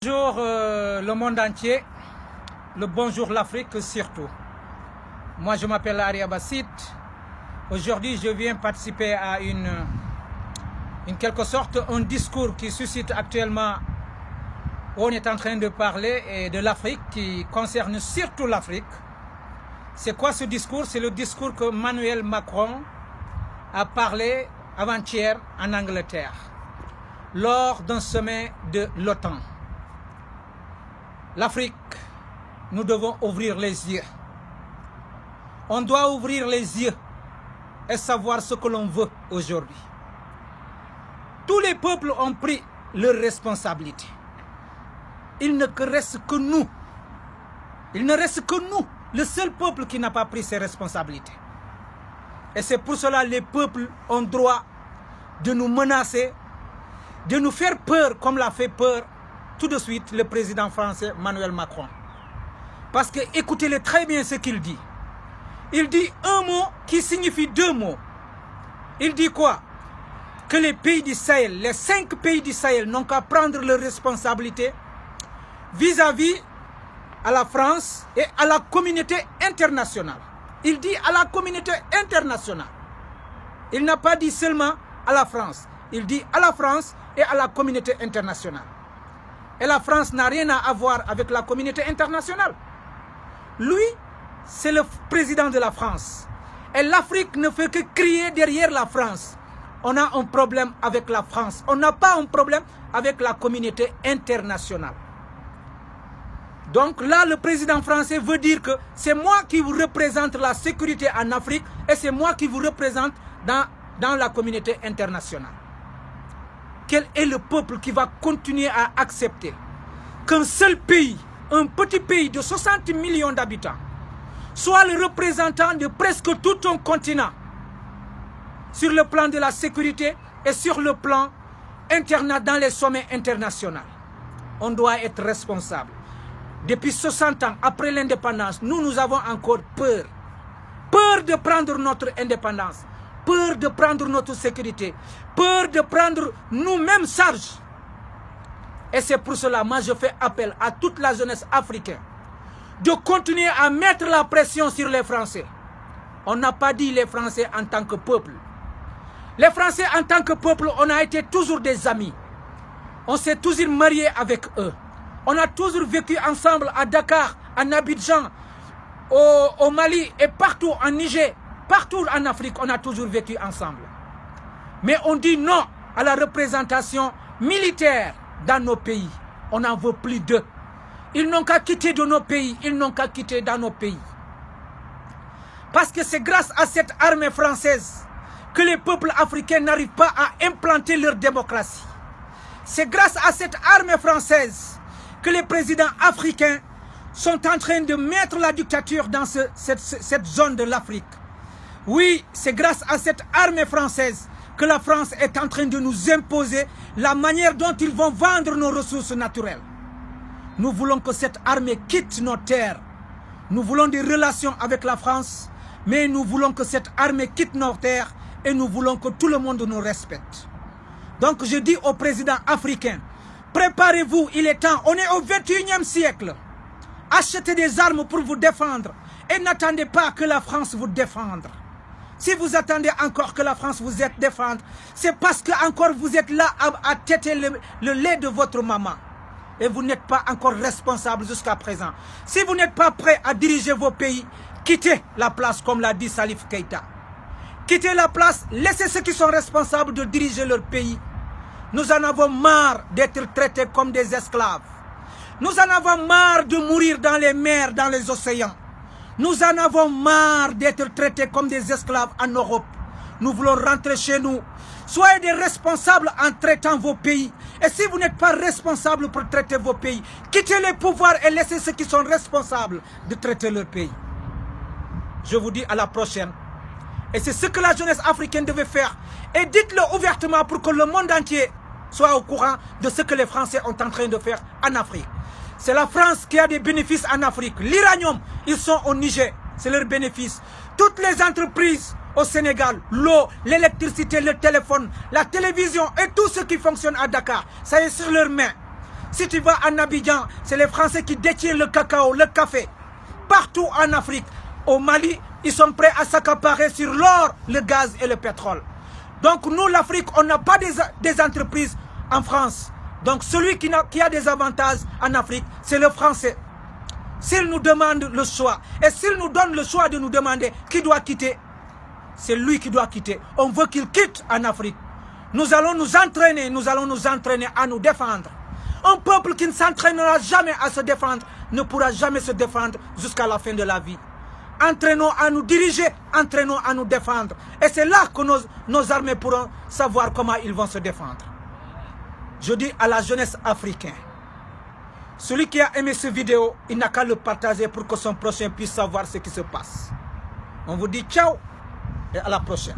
Bonjour le monde entier, le bonjour l'Afrique surtout. Moi je m'appelle Aria Bassit. Aujourd'hui je viens participer à une quelque sorte un discours qui suscite actuellement où on est en train de parler et de l'Afrique, qui concerne surtout l'Afrique. C'est quoi ce discours? C'est le discours que Emmanuel Macron a parlé avant-hier en Angleterre lors d'un sommet de l'OTAN. L'Afrique, nous devons ouvrir les yeux. On doit ouvrir les yeux et savoir ce que l'on veut aujourd'hui. Tous les peuples ont pris leurs responsabilités. Il ne reste que nous. Il ne reste que nous, le seul peuple qui n'a pas pris ses responsabilités. Et c'est pour cela que les peuples ont droit de nous menacer, de nous faire peur comme l'a fait peur tout de suite le président français Emmanuel Macron. Parce que écoutez-le très bien ce qu'il dit. Il dit un mot qui signifie deux mots. Il dit quoi? Que les pays du Sahel, les 5 pays du Sahel n'ont qu'à prendre leurs responsabilités vis-à-vis à la France et à la communauté internationale. Il dit à la communauté internationale. Il n'a pas dit seulement à la France. Il dit à la France et à la communauté internationale. Et la France n'a rien à voir avec la communauté internationale. Lui, c'est le président de la France. Et l'Afrique ne fait que crier derrière la France. On a un problème avec la France. On n'a pas un problème avec la communauté internationale. Donc là, le président français veut dire que c'est moi qui vous représente la sécurité en Afrique et c'est moi qui vous représente dans la communauté internationale. Quel est le peuple qui va continuer à accepter qu'un seul pays, un petit pays de 60 millions d'habitants, soit le représentant de presque tout un continent sur le plan de la sécurité et sur le plan international dans les sommets internationaux? On doit être responsable. Depuis 60 ans, après l'indépendance, nous avons encore peur. Peur de prendre notre indépendance. Peur de prendre notre sécurité, peur de prendre nous-mêmes charge. Et c'est pour cela, moi je fais appel à toute la jeunesse africaine de continuer à mettre la pression sur les Français. On n'a pas dit les Français en tant que peuple. Les Français en tant que peuple, on a été toujours des amis. On s'est toujours mariés avec eux. On a toujours vécu ensemble à Dakar, en Abidjan, au Mali et partout en Niger. Partout en Afrique, on a toujours vécu ensemble. Mais on dit non à la représentation militaire dans nos pays. On n'en veut plus d'eux. Ils n'ont qu'à quitter de nos pays. Ils n'ont qu'à quitter dans nos pays. Parce que c'est grâce à cette armée française que les peuples africains n'arrivent pas à implanter leur démocratie. C'est grâce à cette armée française que les présidents africains sont en train de mettre la dictature dans cette zone de l'Afrique. Oui, c'est grâce à cette armée française que la France est en train de nous imposer la manière dont ils vont vendre nos ressources naturelles. Nous voulons que cette armée quitte nos terres. Nous voulons des relations avec la France, mais nous voulons que cette armée quitte nos terres et nous voulons que tout le monde nous respecte. Donc je dis aux présidents africains, préparez-vous, il est temps, on est au 21e siècle. Achetez des armes pour vous défendre et n'attendez pas que la France vous défende. Si vous attendez encore que la France vous défende, c'est parce que encore vous êtes là à téter le lait de votre maman. Et vous n'êtes pas encore responsable jusqu'à présent. Si vous n'êtes pas prêt à diriger vos pays, quittez la place comme l'a dit Salif Keïta. Quittez la place, laissez ceux qui sont responsables de diriger leur pays. Nous en avons marre d'être traités comme des esclaves. Nous en avons marre de mourir dans les mers, dans les océans. Nous en avons marre d'être traités comme des esclaves en Europe. Nous voulons rentrer chez nous. Soyez des responsables en traitant vos pays. Et si vous n'êtes pas responsables pour traiter vos pays, quittez les pouvoirs et laissez ceux qui sont responsables de traiter leur pays. Je vous dis à la prochaine. Et c'est ce que la jeunesse africaine devait faire. Et dites-le ouvertement pour que le monde entier soit au courant de ce que les Français sont en train de faire en Afrique. C'est la France qui a des bénéfices en Afrique. L'uranium, ils sont au Niger. C'est leur bénéfice. Toutes les entreprises au Sénégal, l'eau, l'électricité, le téléphone, la télévision et tout ce qui fonctionne à Dakar, ça est sur leurs mains. Si tu vas en Abidjan, c'est les Français qui détiennent le cacao, le café. Partout en Afrique, au Mali, ils sont prêts à s'accaparer sur l'or, le gaz et le pétrole. Donc nous, l'Afrique, on n'a pas des entreprises en France. Donc celui qui a des avantages en Afrique, c'est le Français. S'il nous demande le choix, et s'il nous donne le choix de nous demander qui doit quitter, c'est lui qui doit quitter. On veut qu'il quitte en Afrique. Nous allons nous entraîner à nous défendre. Un peuple qui ne s'entraînera jamais à se défendre ne pourra jamais se défendre jusqu'à la fin de la vie. Entraînons à nous diriger, entraînons à nous défendre. Et c'est là que nos armées pourront savoir comment ils vont se défendre. Je dis à la jeunesse africaine, celui qui a aimé cette vidéo, il n'a qu'à le partager pour que son prochain puisse savoir ce qui se passe. On vous dit ciao et à la prochaine.